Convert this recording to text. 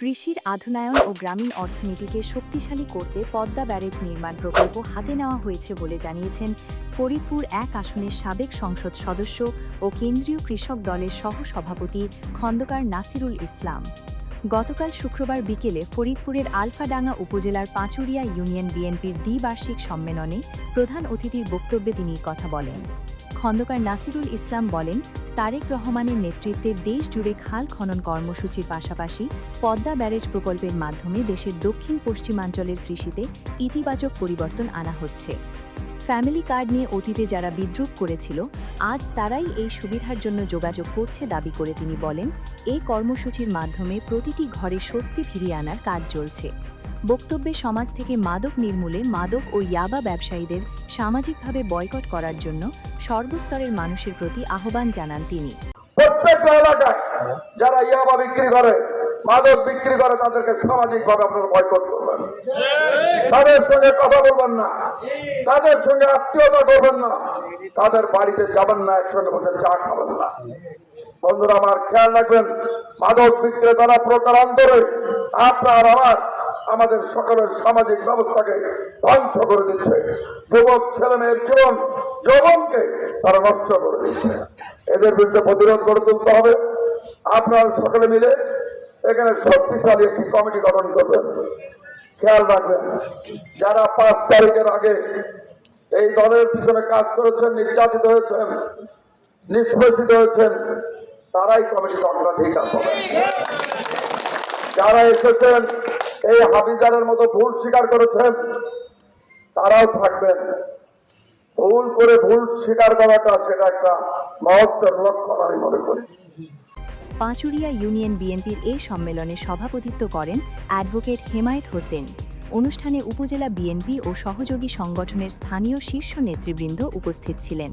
কৃষির আধুনিকায়ন ও গ্রামীণ অর্থনীতিকে শক্তিশালী করতে পদ্মা ব্যারেজ নির্মাণ প্রকল্প হাতে নেওয়া হয়েছে বলে জানিয়েছেন ফরিদপুর ১ আসনের সাবেক সংসদ সদস্য ও কেন্দ্রীয় কৃষক দলের সহ-সভাপতি খন্দকার নাসিরুল ইসলাম। গতকাল শুক্রবার বিকেলে ফরিদপুরের আলফাডাঙ্গা উপজেলার পাঁচুরিয়া ইউনিয়ন বিএনপির দ্বিবার্ষিক সম্মেলনে প্রধান অতিথির বক্তব্যে তিনি কথা বলেন। খন্দকার নাসিরুল ইসলাম বলেন, তারেক রহমানের নেতৃত্বে দেশ জুড়ে খাল খনন কর্মসূচির পাশাপাশি পদ্মা ব্যারেজ প্রকল্পের মাধ্যমে দেশের দক্ষিণ পশ্চিমাঞ্চলের কৃষিতে ইতিবাচক পরিবর্তন আনা হচ্ছে। ফ্যামিলি কার্ড নিয়ে অতীতে যারা বিদ্রূপ করেছিল, আজ তারাই এই সুবিধার জন্য যোগাযোগ করছে দাবি করে তিনি বলেন, এই কর্মসূচির মাধ্যমে প্রতিটি ঘরে স্বস্তি ফিরিয়ে আনার কাজ চলছে। বক্তব্যে সমাজ থেকে মাদক নির্মূলে মাদক ও ইয়াবা ব্যবসায়ীদের সামাজিকভাবে বয়কট করার জন্য সর্বস্তরের মানুষের প্রতি আহ্বান জানান তিনি। প্রত্যেকটা এলাকায় যারা ইয়াবা বিক্রি করে, মাদক বিক্রি করে, তাদেরকে সামাজিকভাবে আপনারা বয়কট করবেন। তাদের সঙ্গে কথা বলবেন না, তাদের সঙ্গে আত্মীয়তা করবেন না, তাদের বাড়িতে যাবেন না, একসঙ্গে বসে চা খাবেন না। বন্ধুরা আমার, খেয়াল রাখবেন, মাদক বিক্রেতারা প্রকারান্তরে আপনার আমাদের সকলের সামাজিক ব্যবস্থাকে ধ্বংস করে দিচ্ছে। যুবক ছেলে মেয়ের জীবন যৌবনকে তারা নষ্ট করে দিচ্ছে। এদের বিরুদ্ধে প্রতিরোধ করে তুলতে হবে। আপনারা সকলে মিলে এখানে শক্তিশালী একটি কমিটি গঠন করবেন। খেয়াল রাখবেন, যারা 5 তারিখের আগে এই দলের পিছনে কাজ করেছেন, নির্যাতিত হয়েছেন, নিষ্পেষিত হয়েছেন, তারাই কমিটির অগ্রাধিকার পাবেন। যারা এসেছেন এই হাবিজারের মতো ভুল স্বীকার করেছেন, তারাও থাকবেন। ভুল করে ভুল স্বীকার করাটা, সেটা একটা মহত্বের লক্ষণ আমি মনে করি। পাঁচুরিয়া ইউনিয়ন বিএনপির এই সম্মেলনে সভাপতিত্ব করেন অ্যাডভোকেট হেমায়েত হোসেন। অনুষ্ঠানে উপজেলা বিএনপি ও সহযোগী সংগঠনের স্থানীয় শীর্ষ নেতৃবৃন্দ উপস্থিত ছিলেন।